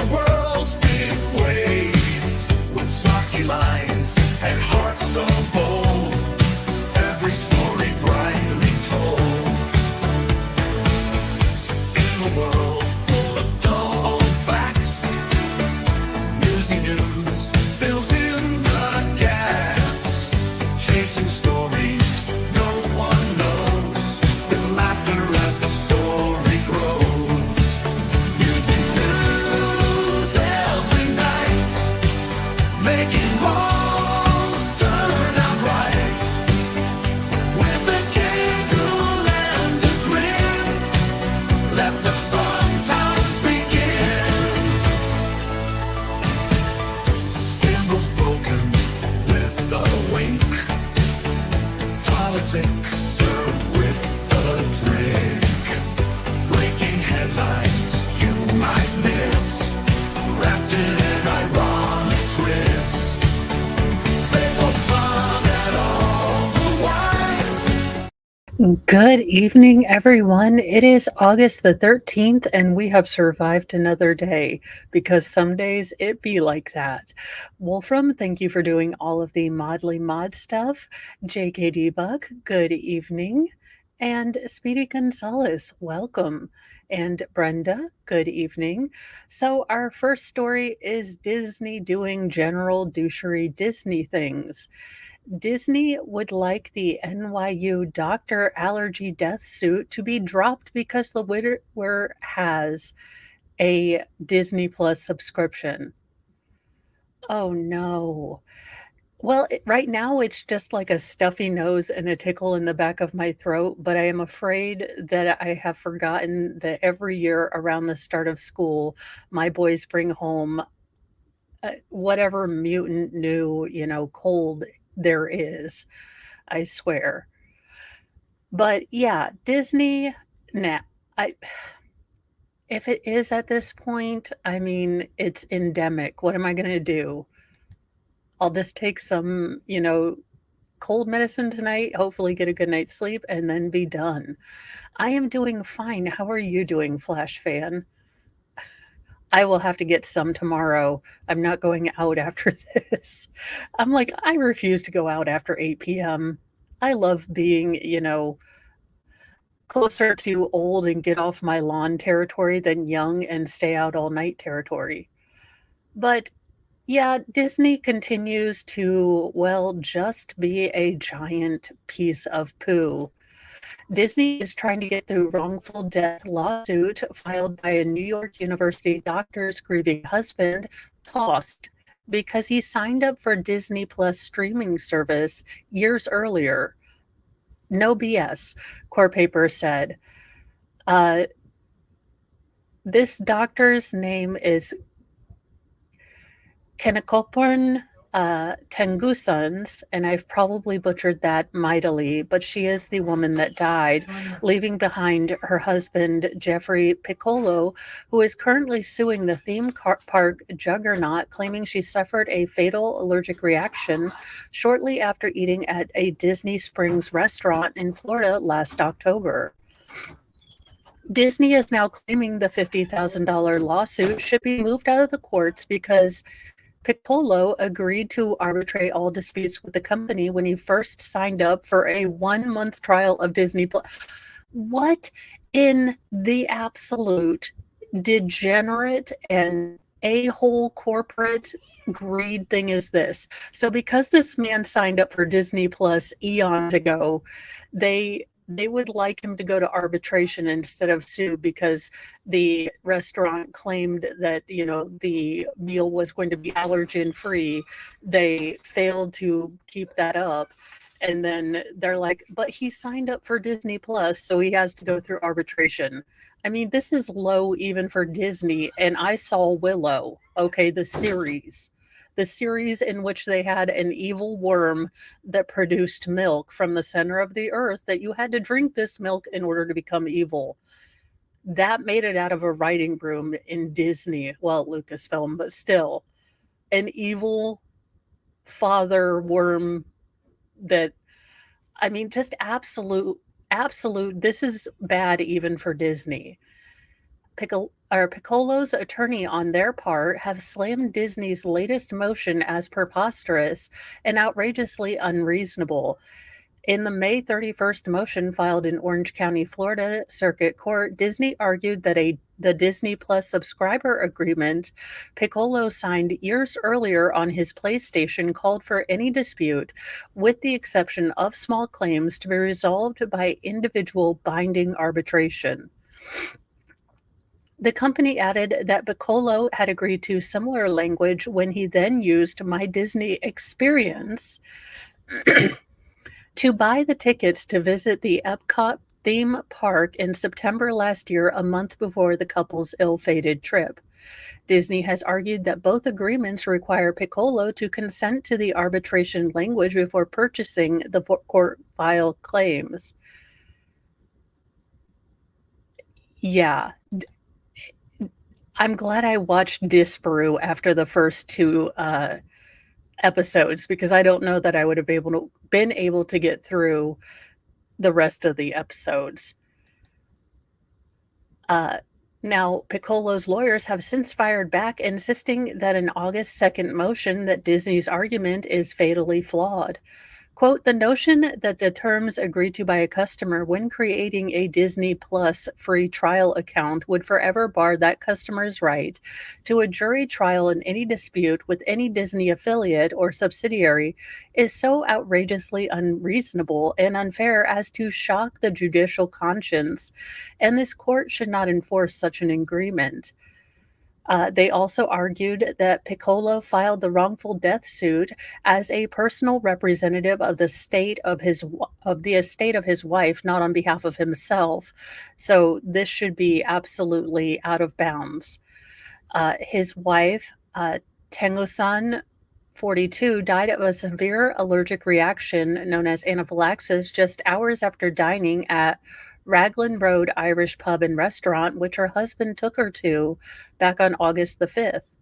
the world's big wave with snarky lines and hearts so bold. Every story brightly told. In a world full of dull old facts, Newsy News fills in the gaps, chasing stories no one knows, with laughter as the story grows. Newsy News every night, making wrongs turn out right, with a giggle and a grin. Let the fun times begin. Scandals broken with a wink. Politics served with a drink. Breaking headlines you might miss, wrapped in an ironic twist. Playful fun at all the wines. Good evening, everyone. It is August the 13th, and we have survived another day because some days it be like that. Wolfram, thank you for doing all of the Modly Mod stuff. JK Debug, good evening. And Speedy Gonzalez, welcome. And Brenda, good evening. So, our first story is Disney doing general douchery Disney things. Disney would like the NYU doctor allergy death suit to be dropped because the widower has a Disney Plus subscription. Oh no. Well, right now it's just like a stuffy nose and a tickle in the back of my throat, but I am afraid that I have forgotten that every year around the start of school, my boys bring home whatever mutant new, cold there is. I swear. But yeah, Disney, nah, I if it is at this point, I mean, it's endemic. What am I gonna do? I'll just take some, cold medicine tonight, hopefully get a good night's sleep, and then be done. I am doing fine. How are you doing, Flash fan? I will have to get some tomorrow. I'm not going out after this. I'm like, I refuse to go out after 8 p.m. I love being, closer to old and get off my lawn territory than young and stay out all night territory. But yeah, Disney continues to, well, just be a giant piece of poo. Disney is trying to get the wrongful death lawsuit filed by a New York University doctor's grieving husband tossed because he signed up for Disney Plus streaming service years earlier. No BS, Court Paper said. This doctor's name is Kenakoporn Tengusans, and I've probably butchered that mightily, but she is the woman that died, leaving behind her husband, Jeffrey Piccolo, who is currently suing the theme park juggernaut, claiming she suffered a fatal allergic reaction shortly after eating at a Disney Springs restaurant in Florida last October. Disney is now claiming the $50,000 lawsuit should be moved out of the courts because Piccolo agreed to arbitrate all disputes with the company when he first signed up for a 1-month trial of Disney Plus. What in the absolute degenerate and a-hole corporate greed thing is this? So because this man signed up for Disney Plus eons ago, they would like him to go to arbitration instead of sue because the restaurant claimed that, the meal was going to be allergen free. They failed to keep that up. And then they're like, but he signed up for Disney Plus, so he has to go through arbitration. I mean, this is low even for Disney. And I saw Willow, okay, the series in which they had an evil worm that produced milk from the center of the earth, that you had to drink this milk in order to become evil. That made it out of a writing room in Disney, well, Lucasfilm, but still, an evil father worm that, I mean, just absolute, this is bad even for Disney. Piccolo's attorney, on their part, have slammed Disney's latest motion as preposterous and outrageously unreasonable. In the May 31st motion filed in Orange County, Florida Circuit Court, Disney argued that the Disney Plus subscriber agreement Piccolo signed years earlier on his PlayStation called for any dispute, with the exception of small claims, to be resolved by individual binding arbitration. The company added that Piccolo had agreed to similar language when he then used My Disney Experience to buy the tickets to visit the Epcot theme park in September last year, a month before the couple's ill-fated trip. Disney has argued that both agreements require Piccolo to consent to the arbitration language before purchasing the court file claims. Yeah, I'm glad I watched Disparu after the first two episodes, because I don't know that I would have been able to get through the rest of the episodes. Now, Piccolo's lawyers have since fired back, insisting that an August 2nd motion that Disney's argument is fatally flawed. Quote, the notion that the terms agreed to by a customer when creating a Disney Plus free trial account would forever bar that customer's right to a jury trial in any dispute with any Disney affiliate or subsidiary is so outrageously unreasonable and unfair as to shock the judicial conscience, and this court should not enforce such an agreement. They also argued that Piccolo filed the wrongful death suit as a personal representative of the estate of his wife, not on behalf of himself. So this should be absolutely out of bounds. His wife, Tengu-san, 42, died of a severe allergic reaction known as anaphylaxis just hours after dining at Raglan Road Irish Pub and Restaurant, which her husband took her to back on August the 5th.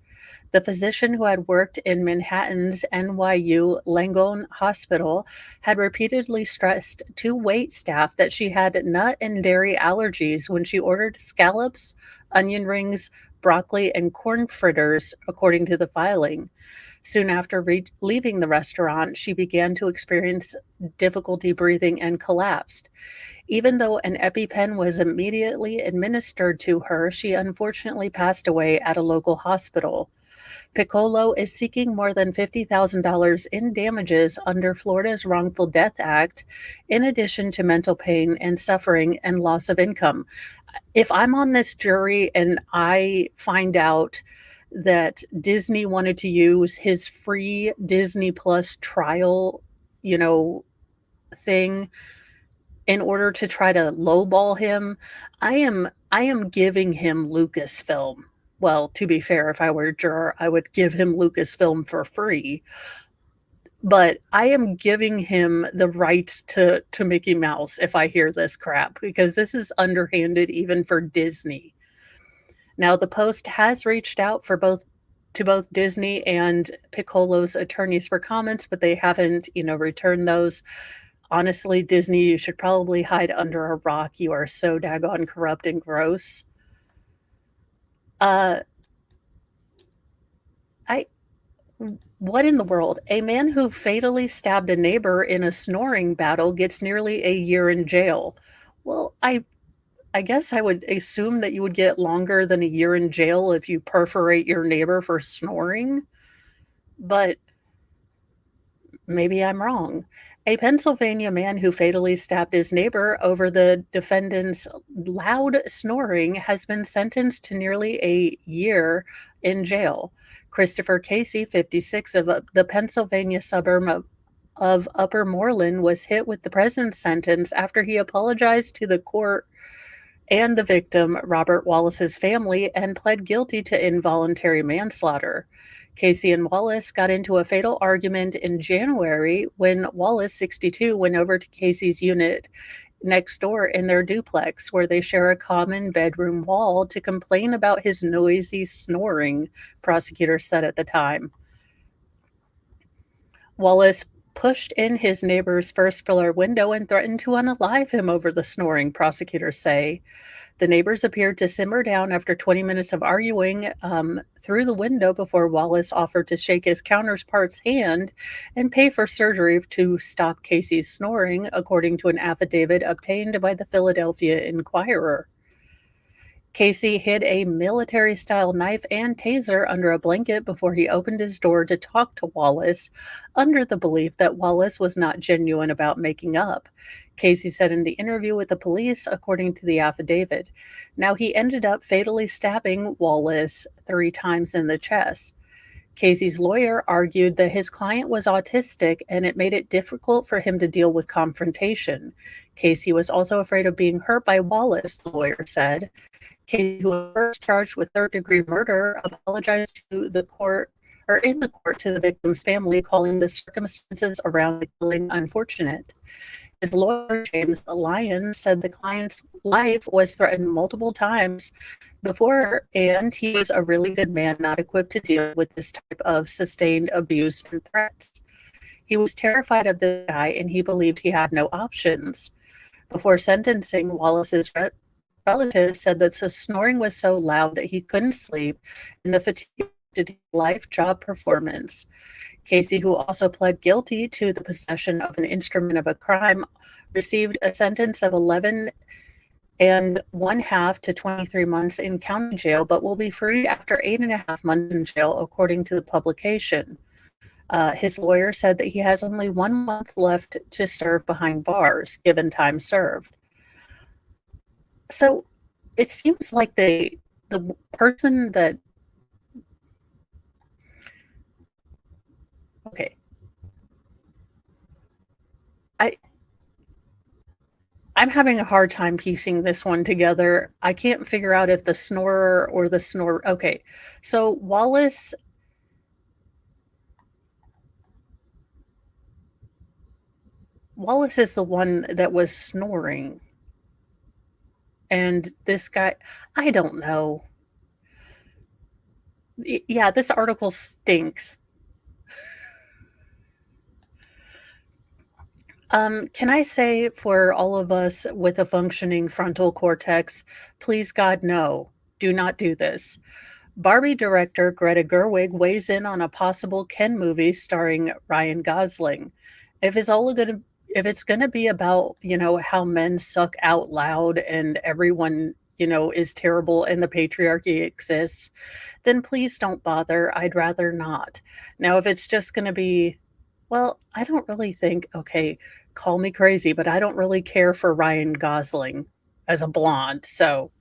The physician, who had worked in Manhattan's NYU Langone Hospital, had repeatedly stressed to wait staff that she had nut and dairy allergies when she ordered scallops, onion rings, broccoli, and corn fritters, according to the filing. Soon after leaving the restaurant, she began to experience difficulty breathing and collapsed. Even though an EpiPen was immediately administered to her, she unfortunately passed away at a local hospital. Piccolo is seeking more than $50,000 in damages under Florida's Wrongful Death Act, in addition to mental pain and suffering and loss of income. If I'm on this jury and I find out that Disney wanted to use his free Disney Plus trial, thing in order to try to lowball him, I am giving him Lucasfilm. Well, to be fair, if I were a juror, I would give him Lucasfilm for free. But I am giving him the rights to Mickey Mouse if I hear this crap, because this is underhanded even for Disney. Now, the Post has reached out to both Disney and Piccolo's attorneys for comments, but they haven't, returned those. Honestly, Disney, you should probably hide under a rock. You are so daggone corrupt and gross. What in the world? A man who fatally stabbed a neighbor in a snoring battle gets nearly a year in jail. Well, I guess I would assume that you would get longer than a year in jail if you perforate your neighbor for snoring, but maybe I'm wrong. A Pennsylvania man who fatally stabbed his neighbor over the defendant's loud snoring has been sentenced to nearly a year in jail. Christopher Casey, 56, of the Pennsylvania suburb of Upper Moreland, was hit with the present sentence after he apologized to the court and the victim, Robert Wallace's family, and pled guilty to involuntary manslaughter. Casey and Wallace got into a fatal argument in January when Wallace, 62, went over to Casey's unit next door in their duplex, where they share a common bedroom wall, to complain about his noisy snoring, prosecutors said at the time. Wallace pushed in his neighbor's first floor window and threatened to unalive him over the snoring, prosecutors say. The neighbors appeared to simmer down after 20 minutes of arguing through the window before Wallace offered to shake his counterpart's hand and pay for surgery to stop Casey's snoring, according to an affidavit obtained by the Philadelphia Inquirer. Casey hid a military style knife and taser under a blanket before he opened his door to talk to Wallace, under the belief that Wallace was not genuine about making up. Casey said in the interview with the police, according to the affidavit. Now, he ended up fatally stabbing Wallace 3 times in the chest. Casey's lawyer argued that his client was autistic and it made it difficult for him to deal with confrontation. Casey was also afraid of being hurt by Wallace, the lawyer said. Casey, who was first charged with third-degree murder, apologized to the court or in the court to the victim's family, calling the circumstances around the killing unfortunate. His lawyer, James Lyons, said the client's life was threatened multiple times before, and he was a really good man, not equipped to deal with this type of sustained abuse and threats. He was terrified of the guy, and he believed he had no options. Before sentencing, Wallace's relatives said that the snoring was so loud that he couldn't sleep, and the fatigue affected his life job performance. Casey, who also pled guilty to the possession of an instrument of a crime, received a sentence of 11 and 1/2 to 23 months in county jail, but will be free after 8.5 months in jail, according to the publication. His lawyer said that he has only 1 month left to serve behind bars, given time served. So it seems like the person that okay, I I'm having a hard time piecing this one together. I can't figure out if the snorer or the snore. Okay, so Wallace is the one that was snoring, and this guy, I don't know. Yeah, this article stinks. Can I say for all of us with a functioning frontal cortex, please God, no, do not do this. Barbie director Greta Gerwig weighs in on a possible Ken movie starring Ryan Gosling. If it's all gonna if it's gonna be about, how men suck out loud and everyone, is terrible and the patriarchy exists, then please don't bother. I'd rather not. Now, if it's just gonna be, well, I don't really think, okay, call me crazy, but I don't really care for Ryan Gosling as a blonde, so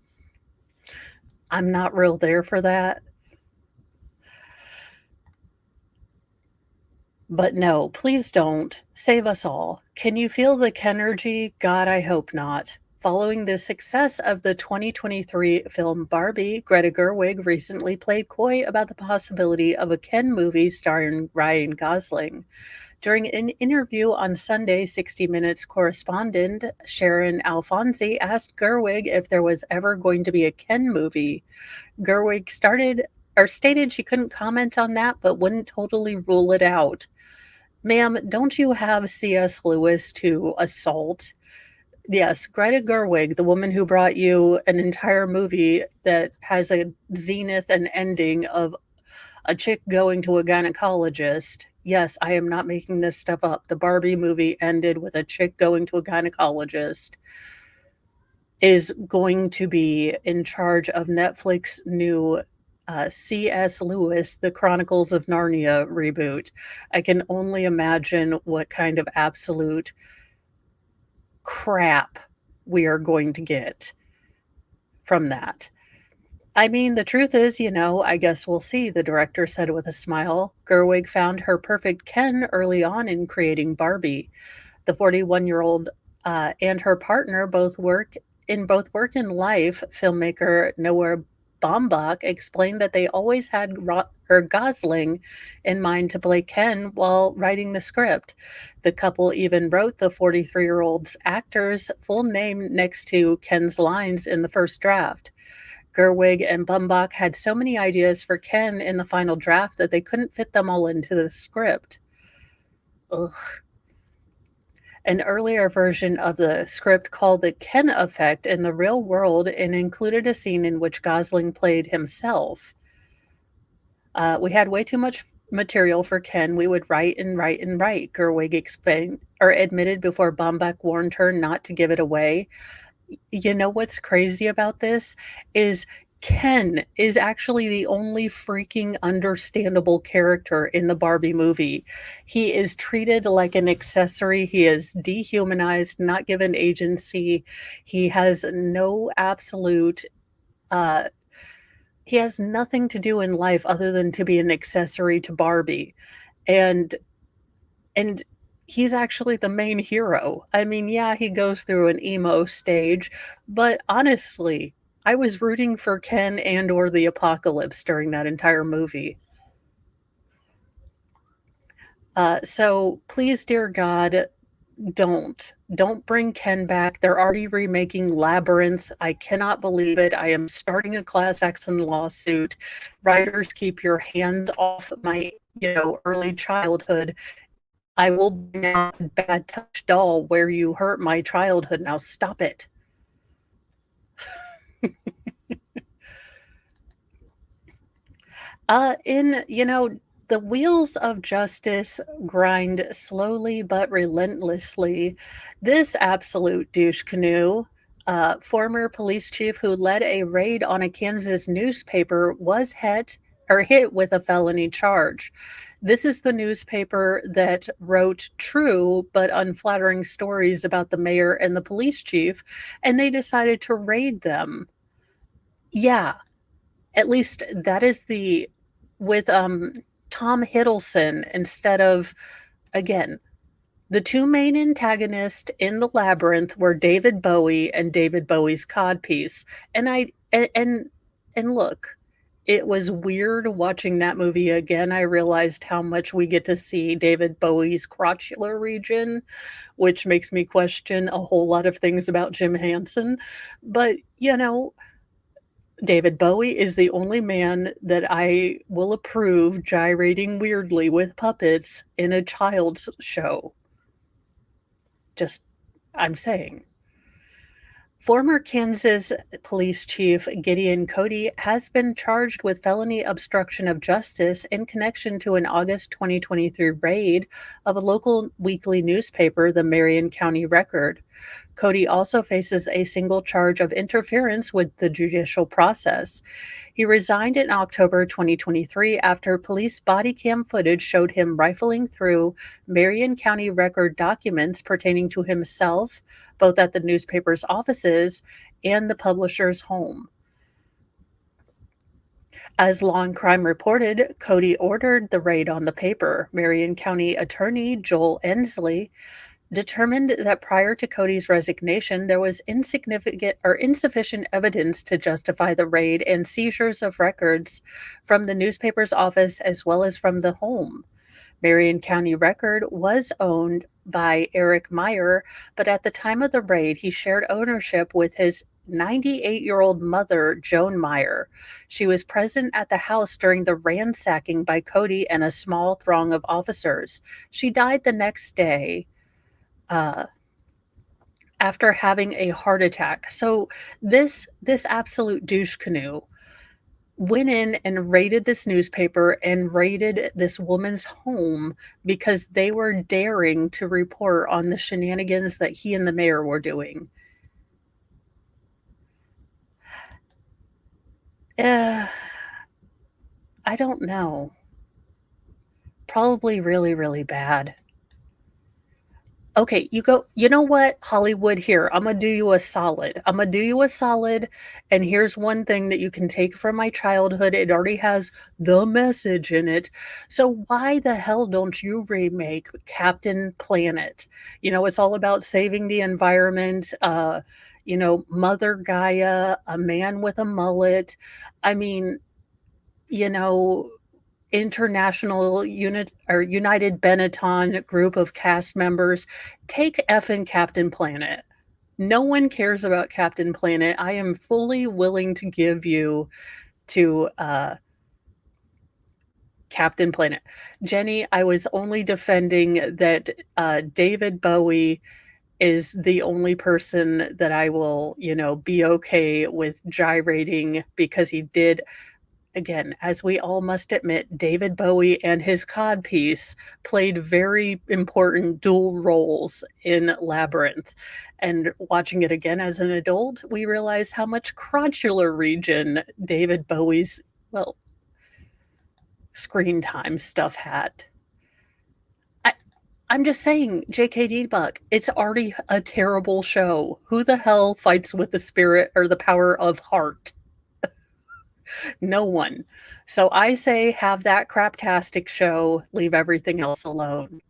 I'm not real there for that. But no, please don't. Save us all. Can you feel the Kenergy? God, I hope not. Following the success of the 2023 film Barbie, Greta Gerwig recently played coy about the possibility of a Ken movie starring Ryan Gosling. During an interview on Sunday, 60 Minutes correspondent Sharon Alfonsi asked Gerwig if there was ever going to be a Ken movie. Gerwig stated she couldn't comment on that, but wouldn't totally rule it out. Ma'am, don't you have C.S. Lewis to assault? Yes, Greta Gerwig, the woman who brought you an entire movie that has a zenith and ending of a chick going to a gynecologist. Yes, I am not making this stuff up. The Barbie movie ended with a chick going to a gynecologist, is going to be in charge of Netflix new C.S. Lewis, The Chronicles of Narnia reboot. I can only imagine what kind of absolute crap we are going to get from that. I mean, the truth is, I guess we'll see, the director said with a smile. Gerwig found her perfect Ken early on in creating Barbie. The 41-year-old and her partner both work and life. Filmmaker Noah Baumbach explained that they always had Gosling in mind to play Ken while writing the script. The couple even wrote the 43-year-old's actor's full name next to Ken's lines in the first draft. Gerwig and Baumbach had so many ideas for Ken in the final draft that they couldn't fit them all into the script. Ugh. An earlier version of the script called the Ken effect in the real world and included a scene in which Gosling played himself. We had way too much material for Ken. We would write and write and write, Gerwig explained or admitted before Baumbach warned her not to give it away. You know what's crazy about this is Ken is actually the only freaking understandable character in the Barbie movie. He is treated like an accessory. He is dehumanized, not given agency. He has no absolute uh he has nothing to do in life other than to be an accessory to Barbie. And and he's actually the main hero. I mean, yeah, he goes through an emo stage, but honestly, I was rooting for Ken and or the apocalypse during that entire movie. So please, dear God, don't bring Ken back. They're already remaking Labyrinth. I cannot believe it. I am starting a class action lawsuit. Writers, keep your hands off my, early childhood. I will bring out the bad touch doll where you hurt my childhood. Now stop it. The wheels of justice grind slowly but relentlessly. This absolute douche canoe, former police chief who led a raid on a Kansas newspaper, was hit with a felony charge. This is the newspaper that wrote true but unflattering stories about the mayor and the police chief, and they decided to raid them. Yeah, at least that is the with, Tom Hiddleston instead of again, the 2 main antagonists in The Labyrinth were David Bowie and David Bowie's codpiece, and I and look, it was weird watching that movie again. I realized how much we get to see David Bowie's crotchular region, which makes me question a whole lot of things about Jim Henson, but, David Bowie is the only man that I will approve gyrating weirdly with puppets in a child's show. Just I'm saying. Former Kansas Police Chief Gideon Cody has been charged with felony obstruction of justice in connection to an August 2023 raid of a local weekly newspaper, the Marion County Record. Cody also faces a single charge of interference with the judicial process. He resigned in October 2023 after police body cam footage showed him rifling through Marion County Record documents pertaining to himself, both at the newspaper's offices and the publisher's home. As Law and Crime reported, Cody ordered the raid on the paper. Marion County Attorney Joel Ensley determined that prior to Cody's resignation, there was insignificant or insufficient evidence to justify the raid and seizures of records from the newspaper's office as well as from the home. Marion County Record was owned by Eric Meyer, but at the time of the raid, he shared ownership with his 98-year-old mother, Joan Meyer. She was present at the house during the ransacking by Cody and a small throng of officers. She died the next day uh, after having a heart attack. So this absolute douche canoe went in and raided this newspaper and raided this woman's home because they were daring to report on the shenanigans that he and the mayor were doing. Uh, I don't know. Probably really, really bad. Okay, you know what, Hollywood, here, Imma do you a solid. Imma do you a solid, and here's one thing that you can take from my childhood. It already has the message in it. So why the hell don't you remake Captain Planet? It's all about saving the environment, Mother Gaia, a man with a mullet. I mean, you know, international unit or United Benetton group of cast members, take effing Captain Planet. No one cares about Captain Planet. I am fully willing to give you to Captain Planet. Jenny, I was only defending that, David Bowie is the only person that I will, be okay with gyrating because he did again, as we all must admit, David Bowie and his codpiece played very important dual roles in Labyrinth. And watching it again as an adult, we realize how much crotchular region David Bowie's, well, screen time stuff had. I, I'm just saying, JKD Buck, it's already a terrible show. Who the hell fights with the spirit or the power of heart? No one. So I say have that craptastic show, leave everything else alone.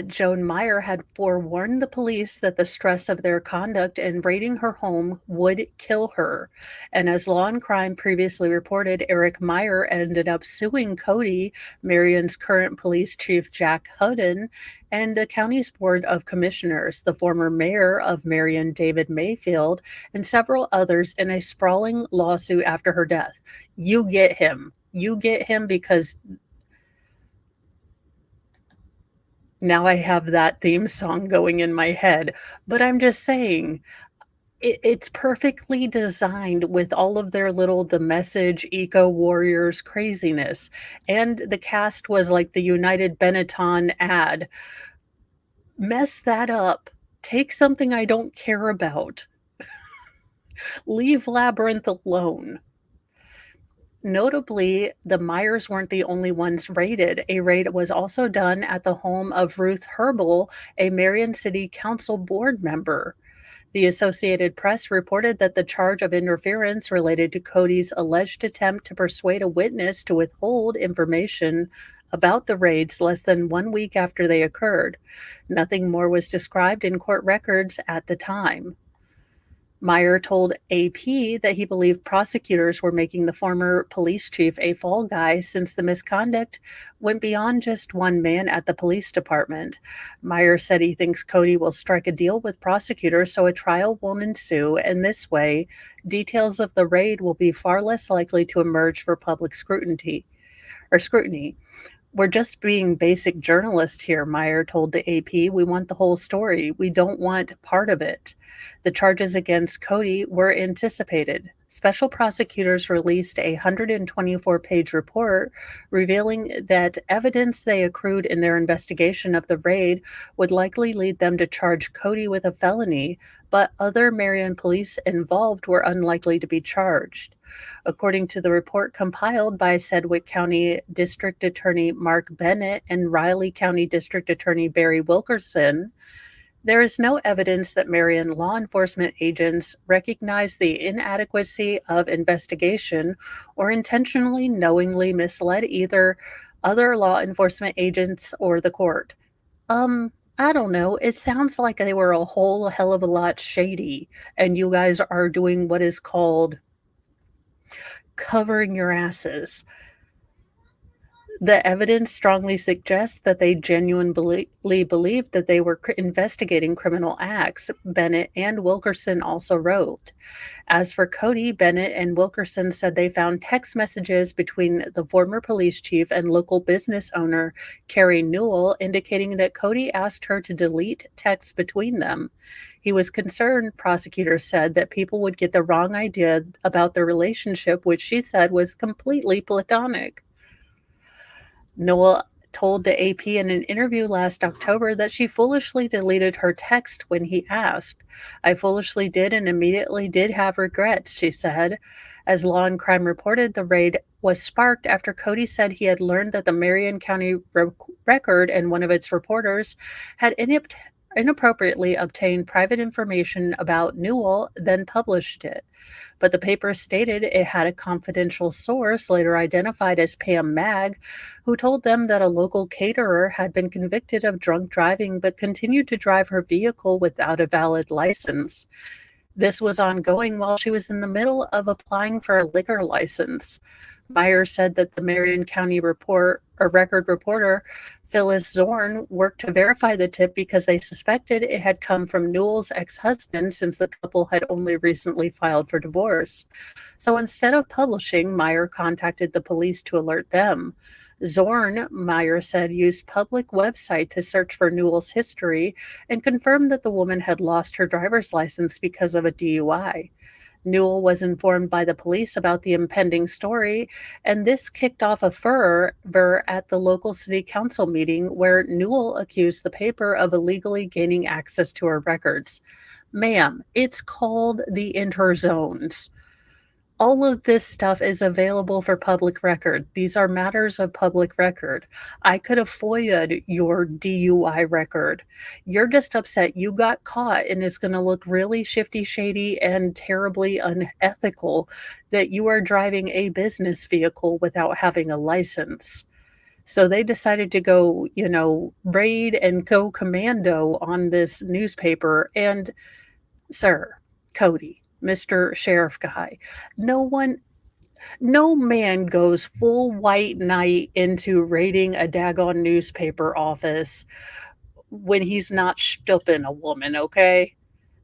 Joan Meyer had forewarned the police that the stress of their conduct in raiding her home would kill her. And as Law and Crime previously reported, Eric Meyer ended up suing Cody, Marion's current police chief Jack Hudden, and the county's board of commissioners, the former mayor of Marion, David Mayfield, and several others in a sprawling lawsuit after her death. You get him. You get him because now I have that theme song going in my head, but I'm just saying, it's perfectly designed with all of their little The Message, Eco Warriors craziness, and the cast was like the United Benetton ad. Mess that up. Take something I don't care about. Leave Labyrinth alone. Notably, the Myers weren't the only ones raided. A raid was also done at the home of Ruth Herbel, a Marion City Council board member. The Associated Press reported that the charge of interference related to Cody's alleged attempt to persuade a witness to withhold information about the raids less than 1 week after they occurred. Nothing more was described in court records at the time. Meyer told AP that he believed prosecutors were making the former police chief a fall guy since the misconduct went beyond just one man at the police department. Meyer said he thinks Cody will strike a deal with prosecutors so a trial won't ensue, and this way, details of the raid will be far less likely to emerge for public scrutiny. We're just being basic journalists here, Meyer told the AP. We want the whole story. We don't want part of it. The charges against Cody were anticipated. Special prosecutors released a 124-page report revealing that evidence they accrued in their investigation of the raid would likely lead them to charge Cody with a felony, but other Marion police involved were unlikely to be charged. According to the report compiled by Sedgwick County District Attorney Mark Bennett and Riley County District Attorney Barry Wilkerson, there is no evidence that Marion law enforcement agents recognized the inadequacy of investigation or intentionally knowingly misled either other law enforcement agents or the court. I don't know. It sounds like they were a whole hell of a lot shady, and you guys are doing what is called covering your asses. The evidence strongly suggests that they genuinely believed that they were investigating criminal acts, Bennett and Wilkerson also wrote. As for Cody, Bennett and Wilkerson said they found text messages between the former police chief and local business owner, Carrie Newell, indicating that Cody asked her to delete texts between them. He was concerned, prosecutors said, that people would get the wrong idea about their relationship, which she said was completely platonic. Noel told the AP in an interview last October that she foolishly deleted her text when he asked. I foolishly did and immediately did have regrets, she said. As Law and Crime reported, the raid was sparked after Cody said he had learned that the Marion County Record and one of its reporters had inappropriately obtained private information about Newell, then published it. But the paper stated it had a confidential source, later identified as Pam Mag, who told them that a local caterer had been convicted of drunk driving but continued to drive her vehicle without a valid license. This was ongoing while she was in the middle of applying for a liquor license. Meyer said that the Marion County record reporter Phyllis Zorn worked to verify the tip because they suspected it had come from Newell's ex-husband since the couple had only recently filed for divorce. So instead of publishing, Meyer contacted the police to alert them. Zorn, Meyer said, used public website to search for Newell's history and confirmed that the woman had lost her driver's license because of a DUI. Newell was informed by the police about the impending story, and this kicked off a furor at the local city council meeting where Newell accused the paper of illegally gaining access to her records. Ma'am, it's called the interzones. All of this stuff is available for public record. These are matters of public record. I could have FOIA'd your DUI record. You're just upset you got caught, and it's going to look really shifty, shady, and terribly unethical that you are driving a business vehicle without having a license. So they decided to go, raid and go commando on this newspaper. And, sir, Cody, Mr. Sheriff Guy, no man goes full white knight into raiding a daggone newspaper office when he's not stooping a woman, okay?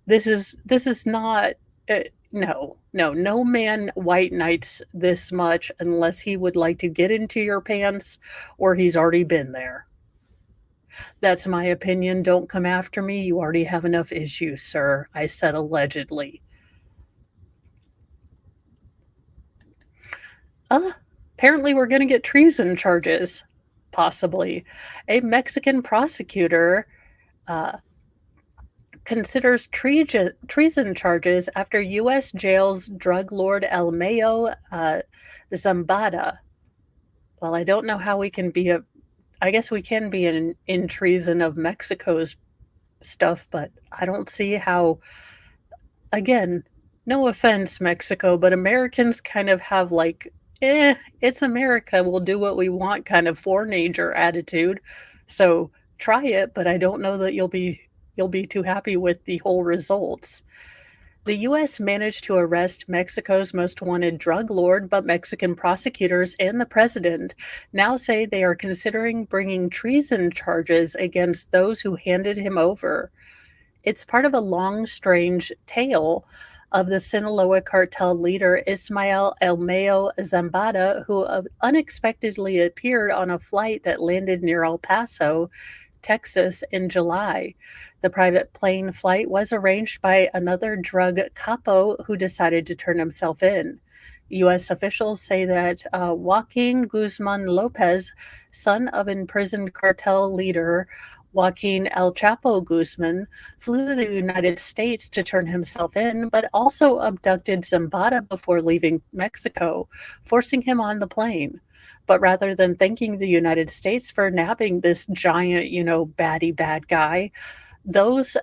This is not no man white knights this much unless he would like to get into your pants or he's already been there. That's my opinion. Don't come after me. You already have enough issues, sir. I said allegedly. Apparently we're going to get treason charges, possibly. A Mexican prosecutor considers treason charges after U.S. jails drug lord El Mayo Zambada. Well, I don't know how we can be I guess we can be in treason of Mexico's stuff, but I don't see how, again, no offense, Mexico, but Americans kind of have like, it's America, we'll do what we want kind of four-nature attitude. So try it, but I don't know that you'll be too happy with the whole results. The U.S. managed to arrest Mexico's most wanted drug lord, but Mexican prosecutors and the president now say they are considering bringing treason charges against those who handed him over. It's part of a long, strange tale of the Sinaloa cartel leader Ismael El Mayo Zambada, who unexpectedly appeared on a flight that landed near El Paso, Texas in July. The private plane flight was arranged by another drug capo who decided to turn himself in. U.S. officials say that Joaquin Guzman Lopez, son of imprisoned cartel leader Joaquin El Chapo Guzman, flew to the United States to turn himself in, but also abducted Zambada before leaving Mexico, forcing him on the plane. But rather than thanking the United States for nabbing this giant, baddie bad guy, those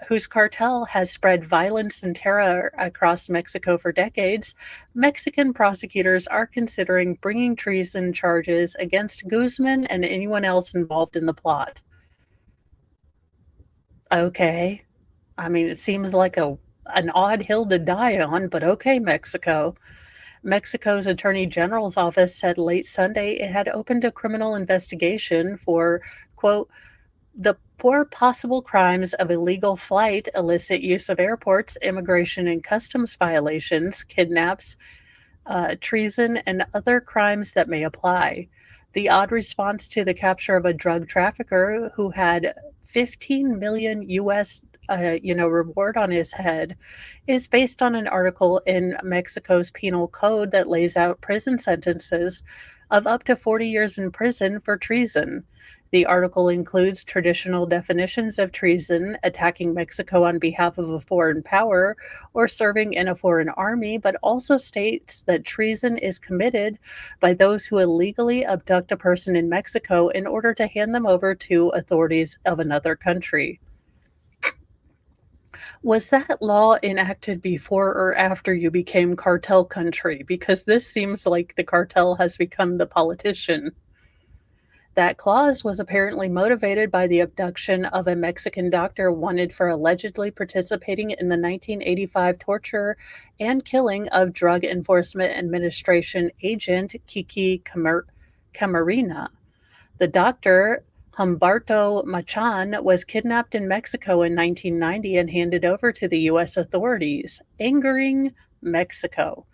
whose cartel has spread violence and terror across Mexico for decades, Mexican prosecutors are considering bringing treason charges against Guzman and anyone else involved in the plot. Okay. I mean, it seems like an odd hill to die on, but okay, Mexico. Mexico's Attorney General's office said late Sunday it had opened a criminal investigation for, quote, the four possible crimes of illegal flight, illicit use of airports, immigration and customs violations, kidnaps, treason, and other crimes that may apply. The odd response to the capture of a drug trafficker who had 15 million US reward on his head is based on an article in Mexico's penal code that lays out prison sentences of up to 40 years in prison for treason. The article includes traditional definitions of treason, attacking Mexico on behalf of a foreign power, or serving in a foreign army, but also states that treason is committed by those who illegally abduct a person in Mexico in order to hand them over to authorities of another country. Was that law enacted before or after you became cartel country? Because this seems like the cartel has become the politician. That clause was apparently motivated by the abduction of a Mexican doctor wanted for allegedly participating in the 1985 torture and killing of Drug Enforcement Administration agent Kiki Camarena. The doctor, Humberto Machan, was kidnapped in Mexico in 1990 and handed over to the U.S. authorities, angering Mexico.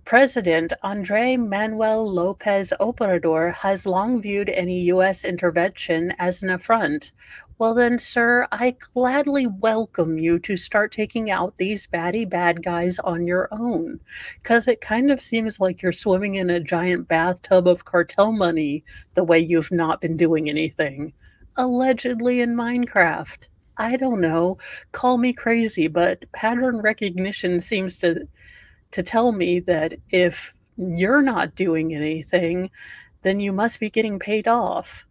President Andrés Manuel López Obrador has long viewed any U.S. intervention as an affront. Well, then, sir, I gladly welcome you to start taking out these baddie bad guys on your own, because it kind of seems like you're swimming in a giant bathtub of cartel money the way you've not been doing anything. Allegedly in Minecraft. I don't know. Call me crazy, but pattern recognition seems to tell me that if you're not doing anything, then you must be getting paid off.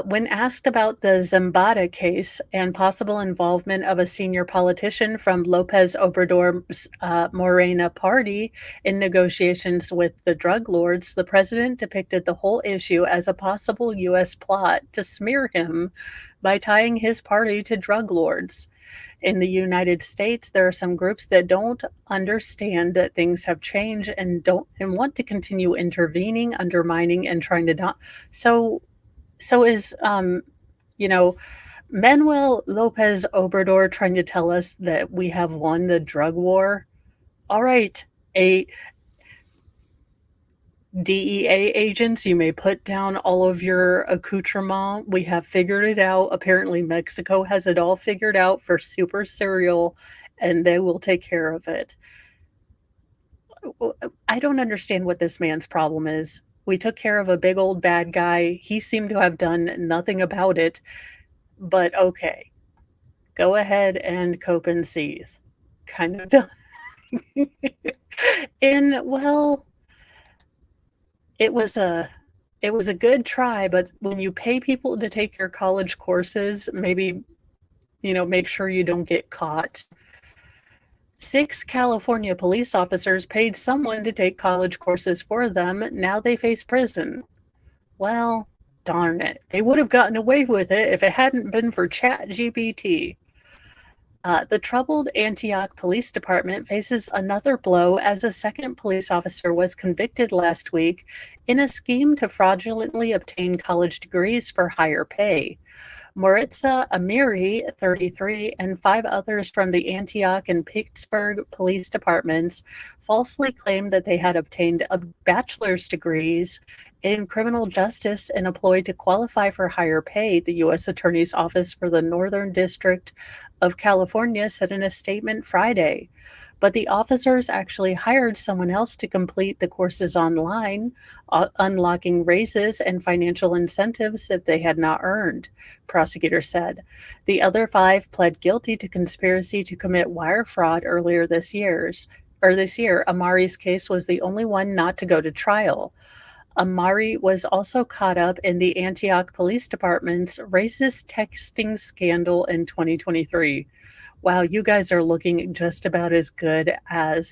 When asked about the Zambada case and possible involvement of a senior politician from Lopez Obrador's Morena party in negotiations with the drug lords, the president depicted the whole issue as a possible U.S. plot to smear him by tying his party to drug lords. In the United States, there are some groups that don't understand that things have changed and want to continue intervening, undermining, and trying to not. So is you know Manuel Lopez Obrador trying to tell us that we have won the drug war? All right, a DEA agents, you may put down all of your accoutrement. We have figured it out. Apparently, Mexico has it all figured out for super cereal, and they will take care of it. I don't understand what this man's problem is. We took care of a big old bad guy. He seemed to have done nothing about it. But okay, go ahead and cope and seethe. Kind of done. And well, it was a good try, but when you pay people to take your college courses, maybe make sure you don't get caught. 6 California police officers paid someone to take college courses for them. Now they face prison. Well, darn it. They would have gotten away with it if it hadn't been for ChatGPT. The troubled Antioch Police Department faces another blow as a second police officer was convicted last week in a scheme to fraudulently obtain college degrees for higher pay. Maritza Amiri, 33, and 5 others from the Antioch and Pittsburgh police departments falsely claimed that they had obtained a bachelor's degrees in criminal justice and employed to qualify for higher pay, the U.S. Attorney's Office for the Northern District of California said in a statement Friday. But the officers actually hired someone else to complete the courses online, unlocking raises and financial incentives that they had not earned, prosecutors said. The other 5 pled guilty to conspiracy to commit wire fraud earlier this year. Amari's case was the only one not to go to trial. Amari was also caught up in the Antioch Police Department's racist texting scandal in 2023. Wow, you guys are looking just about as good as,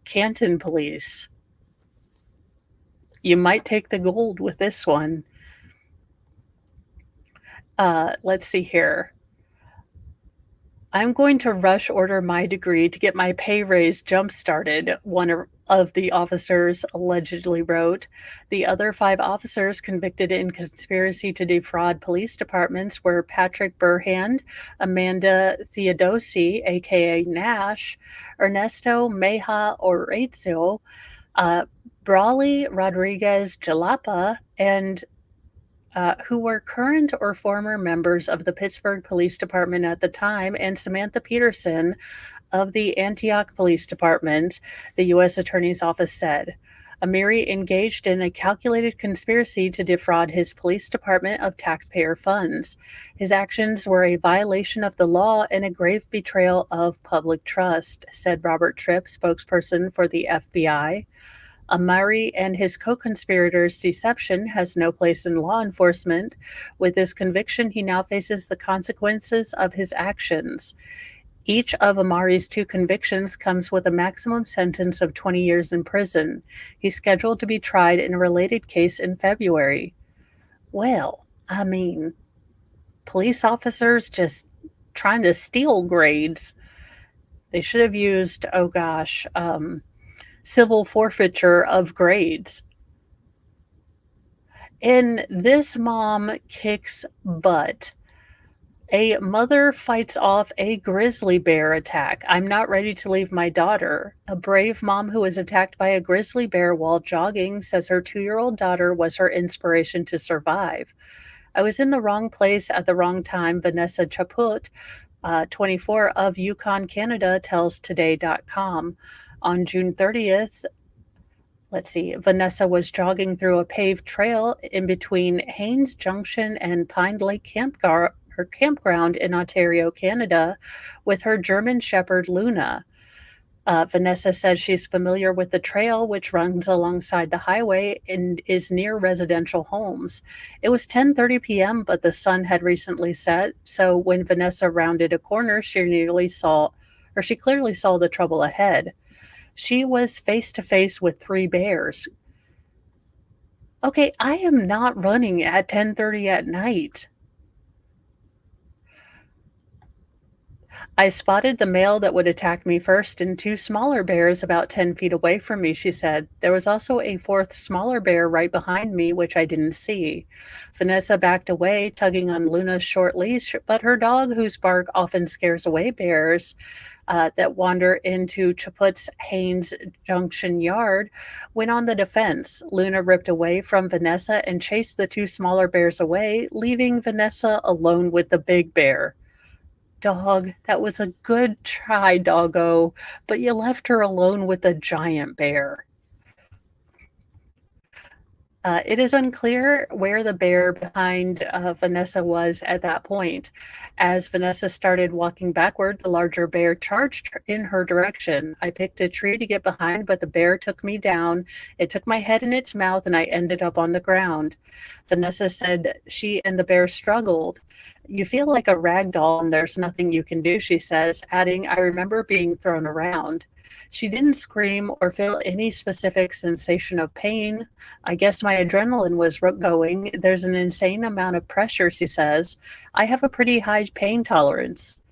Canton Police. You might take the gold with this one. Let's see here. I'm going to rush order my degree to get my pay raise jump-started, one of the officers allegedly wrote. The other 5 officers convicted in conspiracy to defraud police departments were Patrick Burhand, Amanda Theodosi, aka Nash, Ernesto Meja Orezio, Brawley Rodriguez Jalapa, and who were current or former members of the Pittsburgh Police Department at the time, and Samantha Peterson of the Antioch Police Department, the U.S. Attorney's Office said. Amiri engaged in a calculated conspiracy to defraud his police department of taxpayer funds. His actions were a violation of the law and a grave betrayal of public trust, said Robert Tripp, spokesperson for the FBI. Amari and his co-conspirators' deception has no place in law enforcement. With this conviction, he now faces the consequences of his actions. Each of Amari's two convictions comes with a maximum sentence of 20 years in prison. He's scheduled to be tried in a related case in February. Well, I mean, police officers just trying to steal grades. They should have used, oh gosh, civil forfeiture of grades. And this mom kicks butt. A mother fights off a grizzly bear attack. I'm not ready to leave my daughter. A brave mom who was attacked by a grizzly bear while jogging says her 2-year-old daughter was her inspiration to survive. I was in the wrong place at the wrong time, Vanessa Chaput, 24 of Yukon, Canada, tells Today.com. On June 30th, let's see, Vanessa was jogging through a paved trail in between Haines Junction and Pine Lake campground in Ontario, Canada, with her German Shepherd Luna. Vanessa says she's familiar with the trail, which runs alongside the highway and is near residential homes. It was 10:30 p.m., but the sun had recently set, so when Vanessa rounded a corner, she clearly saw the trouble ahead. She was face to face with 3 bears. Okay, I am not running at 10:30 at night. I spotted the male that would attack me first and 2 smaller bears about 10 feet away from me, she said. There was also a 4th smaller bear right behind me, which I didn't see. Vanessa backed away, tugging on Luna's short leash, but her dog, whose bark often scares away bears that wander into Chaput's Haines Junction yard, went on the defense. Luna ripped away from Vanessa and chased the 2 smaller bears away, leaving Vanessa alone with the big bear. Dog, that was a good try, doggo, but you left her alone with a giant bear. It is unclear where the bear behind Vanessa was at that point. As Vanessa started walking backward, the larger bear charged in her direction. I picked a tree to get behind, but the bear took me down. It took my head in its mouth, and I ended up on the ground. Vanessa said she and the bear struggled. You feel like a rag doll, and there's nothing you can do, she says, adding, I remember being thrown around. She didn't scream or feel any specific sensation of pain. I guess my adrenaline was going. There's an insane amount of pressure, she says. I have a pretty high pain tolerance.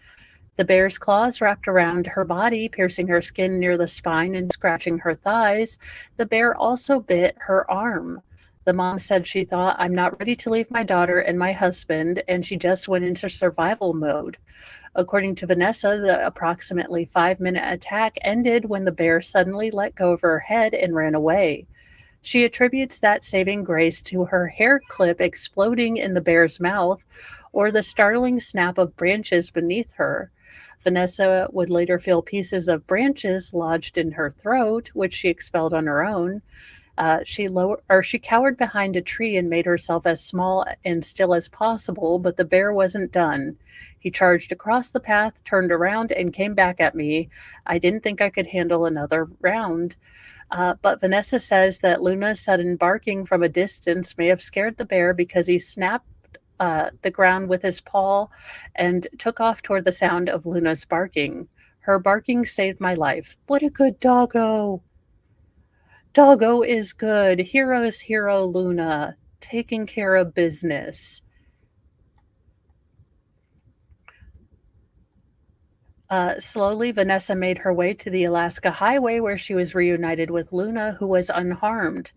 The bear's claws wrapped around her body, piercing her skin near the spine and scratching her thighs. The bear also bit her arm. The mom said she thought, I'm not ready to leave my daughter and my husband, and she just went into survival mode. According to Vanessa, the approximately 5-minute attack ended when the bear suddenly let go of her head and ran away. She attributes that saving grace to her hair clip exploding in the bear's mouth or the startling snap of branches beneath her. Vanessa would later feel pieces of branches lodged in her throat, which she expelled on her own. She cowered behind a tree and made herself as small and still as possible, but the bear wasn't done. He charged across the path, turned around, and came back at me. I didn't think I could handle another round. But Vanessa says that Luna's sudden barking from a distance may have scared the bear because he snapped the ground with his paw and took off toward the sound of Luna's barking. Her barking saved my life. What a good doggo! Doggo is good. Hero is hero, Luna. Taking care of business. Slowly, Vanessa made her way to the Alaska Highway where she was reunited with Luna, who was unharmed.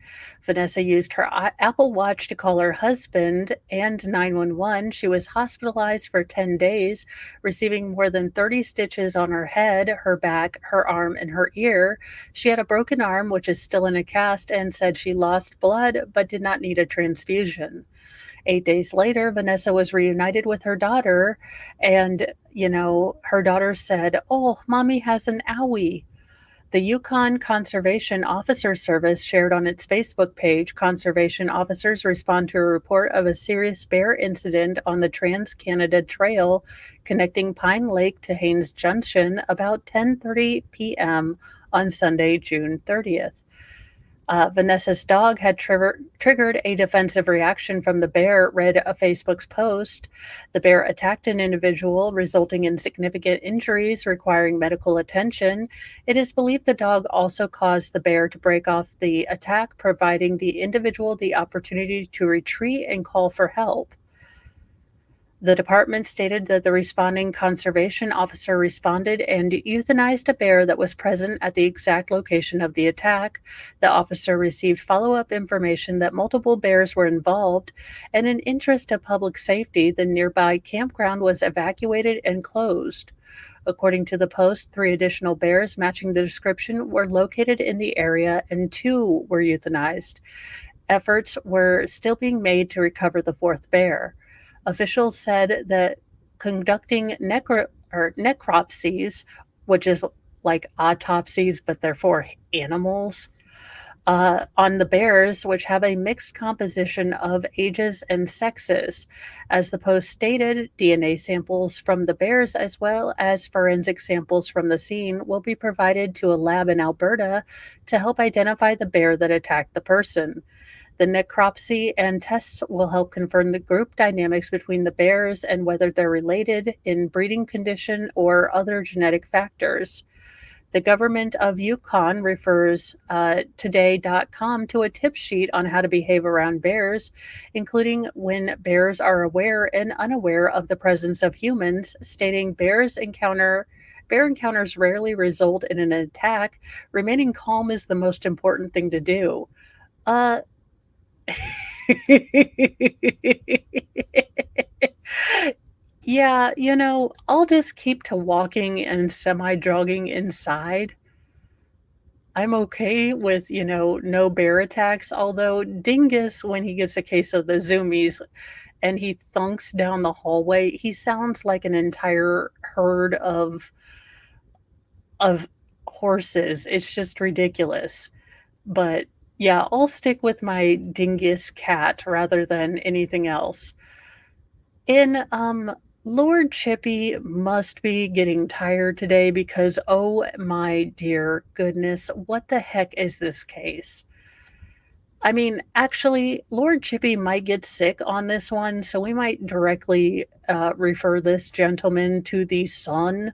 Vanessa used her Apple Watch to call her husband and 911. She was hospitalized for 10 days, receiving more than 30 stitches on her head, her back, her arm, and her ear. She had a broken arm, which is still in a cast, and said she lost blood but did not need a transfusion. 8 days later, Vanessa was reunited with her daughter, and, her daughter said, oh, mommy has an owie. The Yukon Conservation Officer Service shared on its Facebook page, conservation officers respond to a report of a serious bear incident on the Trans-Canada Trail connecting Pine Lake to Haines Junction about 10:30 p.m. on Sunday, June 30th. Vanessa's dog had triggered a defensive reaction from the bear, read a Facebook's post. The bear attacked an individual, resulting in significant injuries requiring medical attention. It is believed the dog also caused the bear to break off the attack, providing the individual the opportunity to retreat and call for help. The department stated that the responding conservation officer responded and euthanized a bear that was present at the exact location of the attack. The officer received follow up information that multiple bears were involved, and in interest of public safety, the nearby campground was evacuated and closed. According to the post, 3 additional bears matching the description were located in the area and 2 were euthanized. Efforts were still being made to recover the 4th bear. Officials said that conducting necropsies, which is like autopsies, but they're for animals, on the bears, which have a mixed composition of ages and sexes. As the post stated, DNA samples from the bears as well as forensic samples from the scene will be provided to a lab in Alberta to help identify the bear that attacked the person. The necropsy and tests will help confirm the group dynamics between the bears and whether they're related in breeding condition or other genetic factors. The government of Yukon refers today.com to a tip sheet on how to behave around bears, including when bears are aware and unaware of the presence of humans, stating bear encounters rarely result in an attack. Remaining calm is the most important thing to do. Uh, Yeah, I'll just keep to walking and semi-jogging inside. I'm okay with, no bear attacks, although Dingus, when he gets a case of the zoomies and he thunks down the hallway, he sounds like an entire herd of horses. It's just ridiculous. But yeah, I'll stick with my dingus cat rather than anything else. And Lord Chippy must be getting tired today because oh my dear goodness, what the heck is this case? I mean, actually, Lord Chippy might get sick on this one, so we might directly refer this gentleman to the Sun.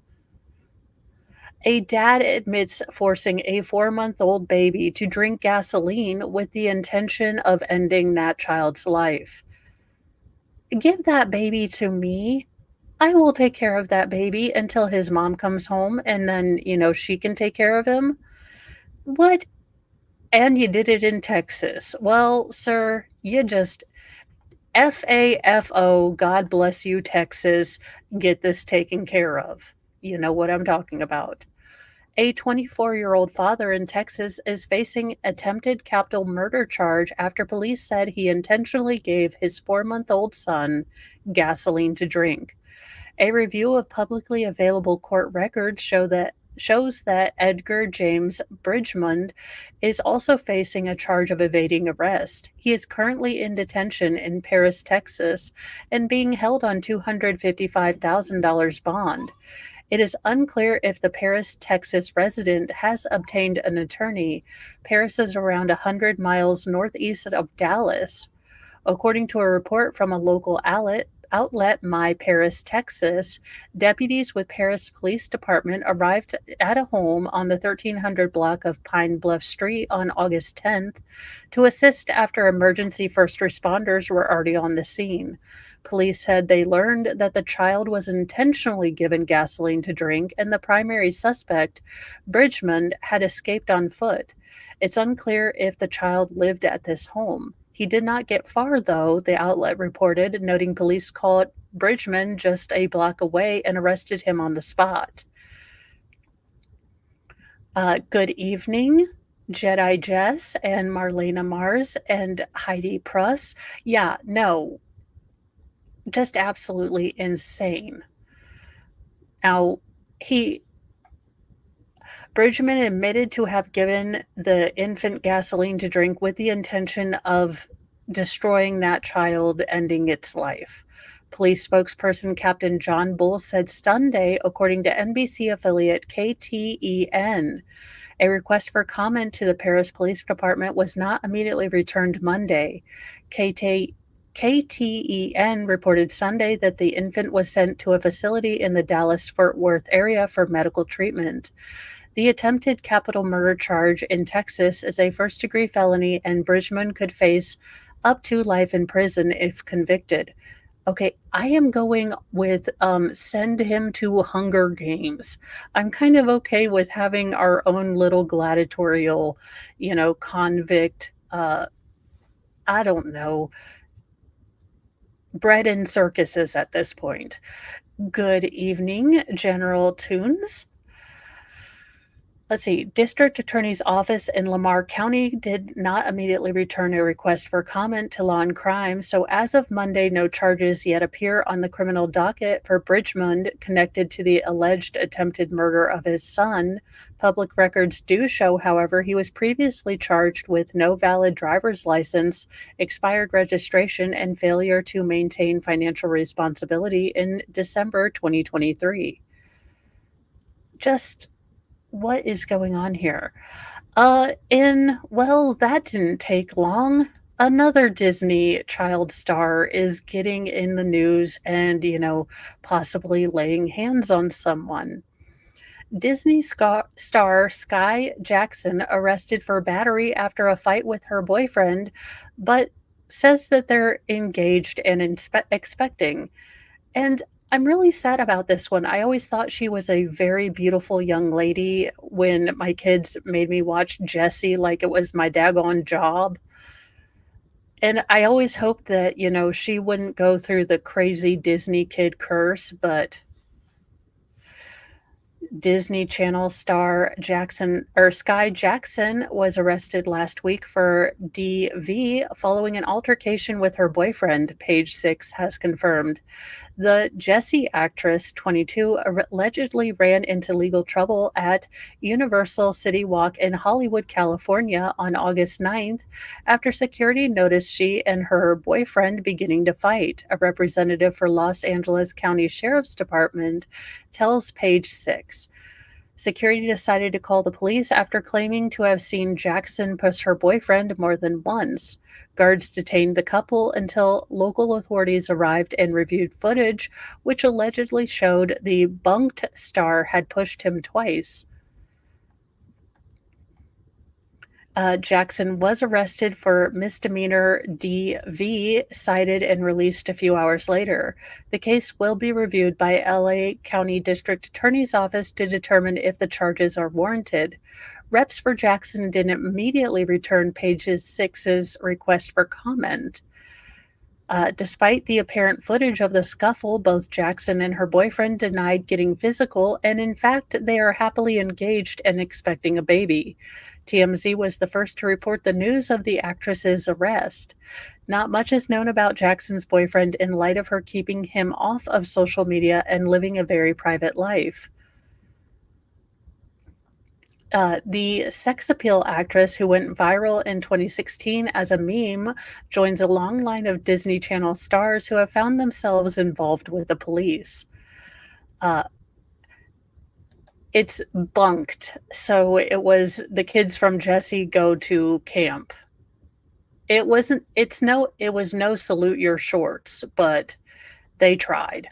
A dad admits forcing a 4-month-old baby to drink gasoline with the intention of ending that child's life. Give that baby to me. I will take care of that baby until his mom comes home and then, she can take care of him. What? And you did it in Texas. Well, sir, you just FAFO, God bless you, Texas. Get this taken care of. You know what I'm talking about. A 24-year-old father in Texas is facing attempted capital murder charge after police said he intentionally gave his 4-month-old son gasoline to drink. A review of publicly available court records shows that Edgar James Bridgmond is also facing a charge of evading arrest. He is currently in detention in Paris, Texas, and being held on $255,000 bond. It is unclear if the Paris, Texas resident has obtained an attorney. Paris is around 100 miles northeast of Dallas. According to a report from a local outlet My Paris, Texas, deputies with Paris Police Department arrived at a home on the 1300 block of Pine Bluff Street on August 10th to assist after emergency first responders were already on the scene. Police said they learned that the child was intentionally given gasoline to drink and the primary suspect, Bridgmond, had escaped on foot. It's unclear if the child lived at this home. He did not get far, though, the outlet reported, noting police called Bridgman just a block away and arrested him on the spot. Good evening, Jedi Jess and Marlena Mars and Heidi Pruss. Yeah, no, just absolutely insane. Now, Bridgman admitted to have given the infant gasoline to drink with the intention of destroying that child, ending its life. Police spokesperson Captain John Bull said Sunday, according to NBC affiliate KTEN. A request for comment to the Paris Police Department was not immediately returned Monday. KT, KTEN reported Sunday that the infant was sent to a facility in the Dallas Fort Worth area for medical treatment. The attempted capital murder charge in Texas is a first degree felony, and Bridgman could face up to life in prison if convicted. Okay, I am going with send him to Hunger Games. I'm kind of okay with having our own little gladiatorial, convict, I don't know, bread and circuses at this point. Good evening, General Tunes. Let's see. District Attorney's Office in Lamar County did not immediately return a request for comment to Law and Crime, so as of Monday, no charges yet appear on the criminal docket for Bridgmond connected to the alleged attempted murder of his son. Public records do show, however, he was previously charged with no valid driver's license, expired registration, and failure to maintain financial responsibility in December 2023. Just what is going on here? That didn't take long. Another Disney child star is getting in the news and, possibly laying hands on someone. Disney star Sky Jackson arrested for battery after a fight with her boyfriend, but says that they're engaged and expecting. And I'm really sad about this one. I always thought she was a very beautiful young lady when my kids made me watch Jessie like it was my daggone job. And I always hoped that, she wouldn't go through the crazy Disney kid curse, but Disney Channel star Sky Jackson was arrested last week for DV following an altercation with her boyfriend, Page Six has confirmed. The Jessie actress, 22, allegedly ran into legal trouble at Universal City Walk in Hollywood, California on August 9th after security noticed she and her boyfriend beginning to fight. A representative for Los Angeles County Sheriff's Department tells Page Six. Security decided to call the police after claiming to have seen Jackson push her boyfriend more than once. Guards detained the couple until local authorities arrived and reviewed footage, which allegedly showed the bunked star had pushed him twice. Jackson was arrested for misdemeanor DV, cited and released a few hours later. The case will be reviewed by LA County District Attorney's Office to determine if the charges are warranted. Reps for Jackson didn't immediately return Page Six's request for comment. Despite the apparent footage of the scuffle, both Jackson and her boyfriend denied getting physical, and in fact, they are happily engaged and expecting a baby. TMZ was the first to report the news of the actress's arrest. Not much is known about Jackson's boyfriend in light of her keeping him off of social media and living a very private life. The sex appeal actress who went viral in 2016 as a meme joins a long line of Disney Channel stars who have found themselves involved with the police. It's bunked, so it was the kids from Jessie Go to Camp. It was no salute your shorts, but they tried.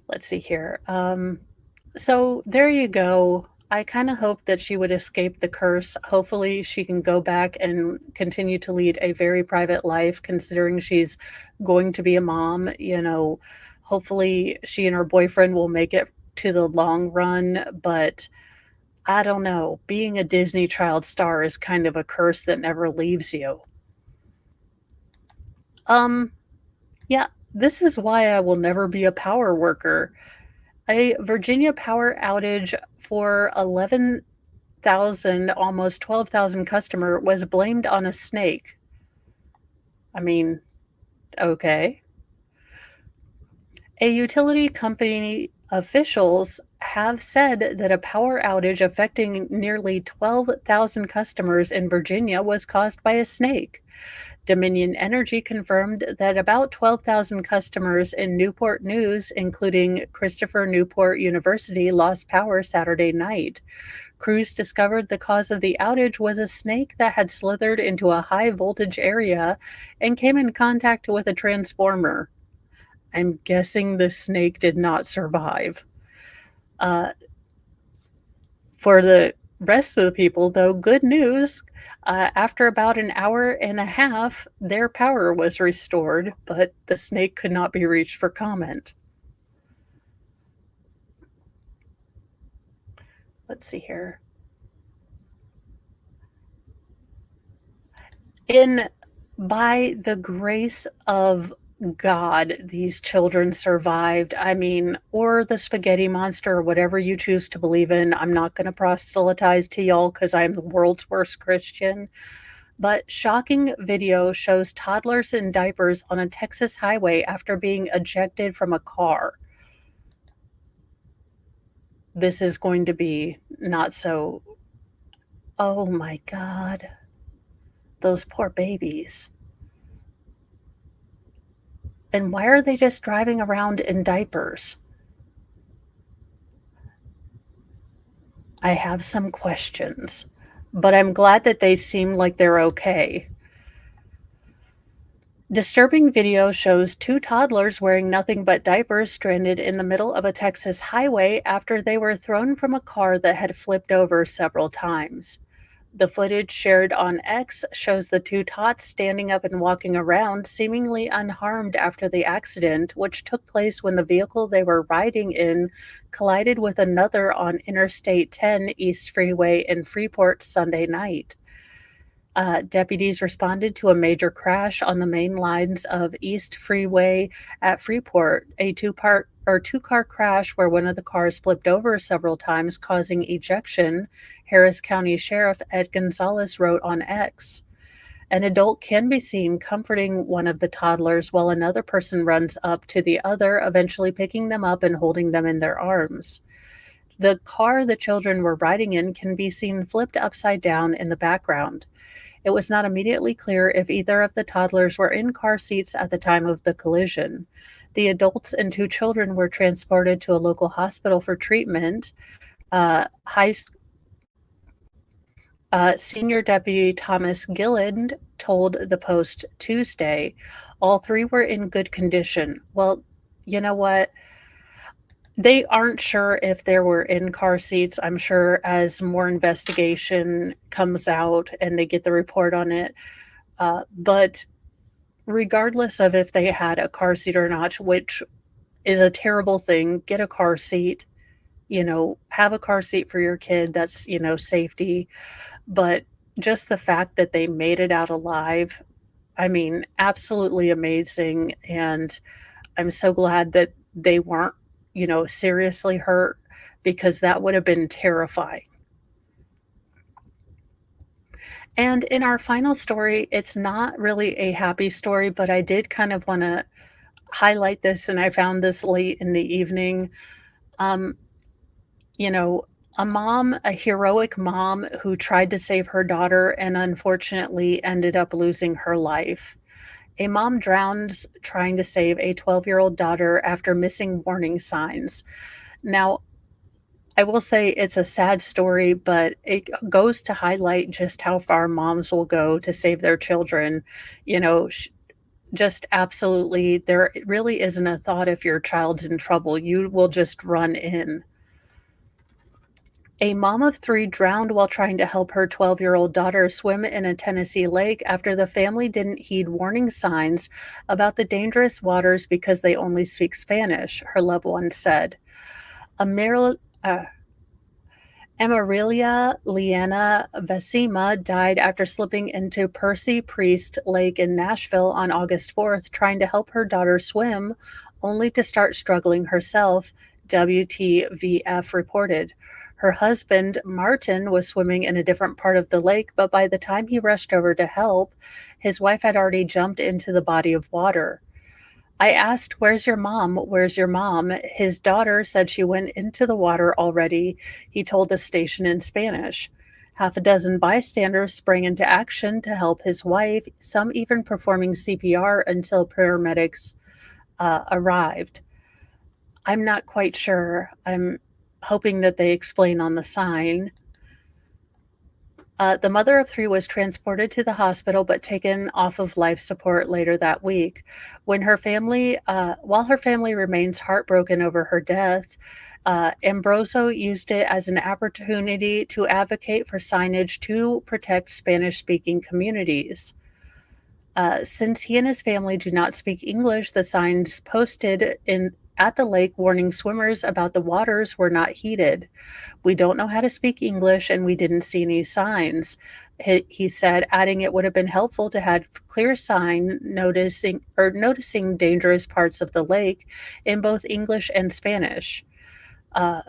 Let's see here. So there you go. I kind of hope that she would escape the curse. Hopefully, she can go back and continue to lead a very private life, considering she's going to be a mom. Hopefully, she and her boyfriend will make it to the long run. But I don't know. Being a Disney child star is kind of a curse that never leaves you. Yeah, this is why I will never be a power worker. A Virginia power outage for 11,000, almost 12,000 customer was blamed on a snake. I mean, okay. A utility company officials have said that a power outage affecting nearly 12,000 customers in Virginia was caused by a snake. Dominion Energy confirmed that about 12,000 customers in Newport News, including Christopher Newport University, lost power Saturday night. Crews discovered the cause of the outage was a snake that had slithered into a high voltage area and came in contact with a transformer. I'm guessing the snake did not survive. Uh, for the rest of the people, though, good news. After about an hour and a half, their power was restored, but the snake could not be reached for comment. Let's see here. In by the grace of God, these children survived. I mean, or the spaghetti monster, or whatever you choose to believe in. I'm not going to proselytize to y'all because I'm the world's worst Christian. But shocking video shows toddlers in diapers on a Texas highway after being ejected from a car. This is going to be not so. Oh my God. Those poor babies. And why are they just driving around in diapers? I have some questions, but I'm glad that they seem like they're okay. Disturbing video shows two toddlers wearing nothing but diapers stranded in the middle of a Texas highway after they were thrown from a car that had flipped over several times. The footage shared on X shows the two tots standing up and walking around, seemingly unharmed after the accident, which took place when the vehicle they were riding in collided with another on Interstate 10 East Freeway in Freeport Sunday night. Deputies responded to a major crash on the main lines of East Freeway at Freeport, a two-car crash where one of the cars flipped over several times, causing ejection, Harris County Sheriff Ed Gonzalez wrote on X. An adult can be seen comforting one of the toddlers while another person runs up to the other, eventually picking them up and holding them in their arms. The car the children were riding in can be seen flipped upside down in the background. It was not immediately clear if either of the toddlers were in car seats at the time of the collision. The adults and two children were transported to a local hospital for treatment. High Senior Deputy Thomas Gilland told the Post Tuesday all three were in good condition. Well, you know what? They aren't sure if they were in car seats. I'm sure as more investigation comes out and they get the report on it. But regardless of if they had a car seat or not, which is a terrible thing, get a car seat, have a car seat for your kid. That's, safety. But just the fact that they made it out alive, I mean, absolutely amazing. And I'm so glad that they weren't, seriously hurt because that would have been terrifying. And in our final story, it's not really a happy story, but I did kind of want to highlight this, and I found this late in the evening. Um, you know, a heroic mom who tried to save her daughter and unfortunately ended up losing her life. A mom drowns trying to save a 12-year-old daughter after missing warning signs. Now, I will say it's a sad story, but it goes to highlight just how far moms will go to save their children. You know, just absolutely, there really isn't a thought if your child's in trouble. You will just run in. A mom of three drowned while trying to help her 12-year-old daughter swim in a Tennessee lake after the family didn't heed warning signs about the dangerous waters because they only speak Spanish, her loved one said. Amir, uh, Amarilia Liana Vesima died after slipping into Percy Priest Lake in Nashville on August 4th, trying to help her daughter swim, only to start struggling herself, WTVF reported. Her husband, Martin, was swimming in a different part of the lake, but by the time he rushed over to help, his wife had already jumped into the body of water. I asked, "Where's your mom? Where's your mom?" His daughter said she went into the water already, he told the station in Spanish. Half a dozen bystanders sprang into action to help his wife, some even performing CPR until paramedics arrived. I'm not quite sure. I'm hoping that they explain on the sign. The mother of three was transported to the hospital but taken off of life support later that week. While her family remains heartbroken over her death, Ambrosio used it as an opportunity to advocate for signage to protect Spanish speaking communities. Since he and his family do not speak English, the signs posted at the lake warning swimmers about the waters were not heated. We don't know how to speak English and we didn't see any signs. He said, adding it would have been helpful to have clear sign noticing dangerous parts of the lake in both English and Spanish. Uh,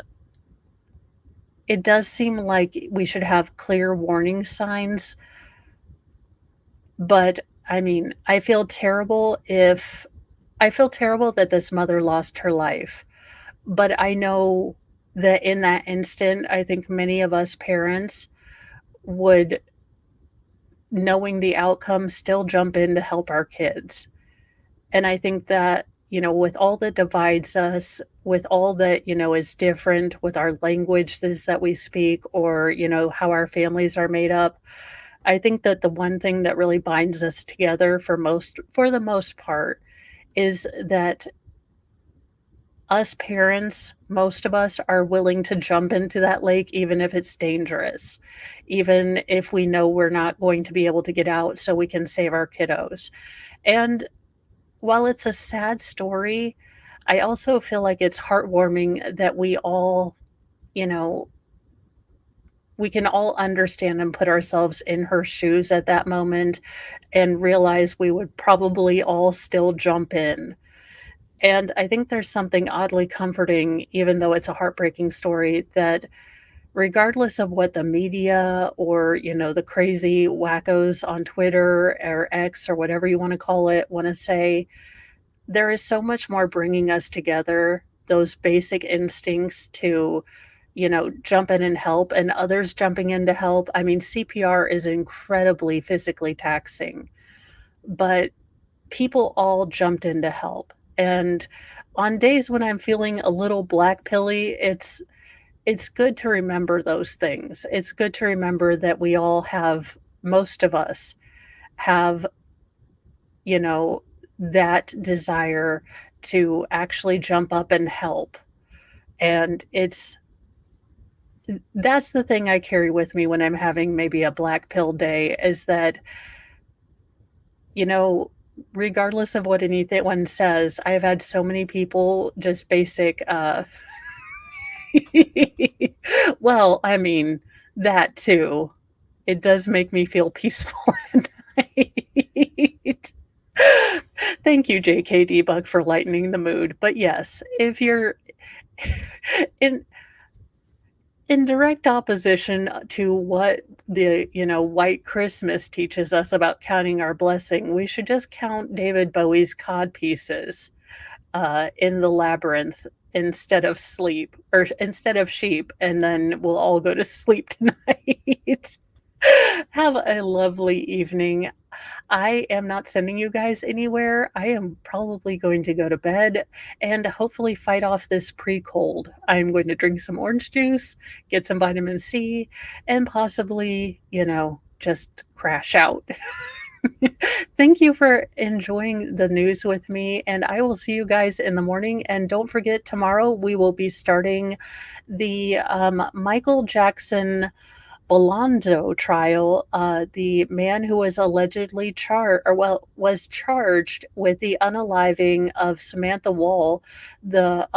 it does seem like we should have clear warning signs, but I mean, I feel terrible that this mother lost her life, but I know that in that instant, I think many of us parents would, knowing the outcome, still jump in to help our kids. And I think that, with all that divides us, with all that, is different with our languages that we speak or, how our families are made up, I think that the one thing that really binds us together for the most part is that us parents, most of us are willing to jump into that lake even if it's dangerous, even if we know we're not going to be able to get out so we can save our kiddos. And while it's a sad story, I also feel like it's heartwarming that you know, we can all understand and put ourselves in her shoes at that moment and realize we would probably all still jump in. And I think there's something oddly comforting, even though it's a heartbreaking story, that regardless of what the media or, the crazy wackos on Twitter or X or whatever you want to call it want to say, there is so much more bringing us together, those basic instincts to, jump in and help, and others jumping in to help. I mean, CPR is incredibly physically taxing, but people all jumped in to help. And on days when I'm feeling a little black pilly, it's good to remember those things. It's good to remember that we all have, most of us have, you know, that desire to actually jump up and help. And that's the thing I carry with me when I'm having maybe a black pill day is that, you know, regardless of what anyone says, I've had so many people just basic, well, I mean, that too. It does make me feel peaceful at night. Thank you, JK Debug, for lightening the mood. But yes, if you're in in direct opposition to what the, white Christmas teaches us about counting our blessing, we should just count David Bowie's cod pieces in the labyrinth instead of sheep, and then we'll all go to sleep tonight. Have a lovely evening. I am not sending you guys anywhere. I am probably going to go to bed and hopefully fight off this pre-cold. I'm going to drink some orange juice, get some vitamin C, and possibly, just crash out. Thank you for enjoying the news with me, and I will see you guys in the morning. And don't forget, tomorrow we will be starting the Michael Jackson Bolonzo trial. The man who was allegedly was charged with the unaliving of Samantha Wall, the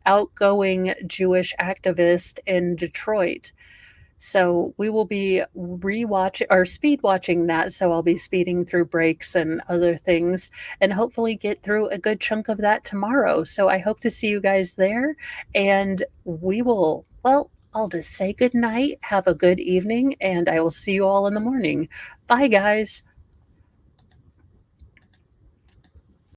outgoing Jewish activist in Detroit. So we will be rewatching or speed watching that. So I'll be speeding through breaks and other things and hopefully get through a good chunk of that tomorrow. So I hope to see you guys there, and I'll just say good night, have a good evening, and I will see you all in the morning. Bye, guys.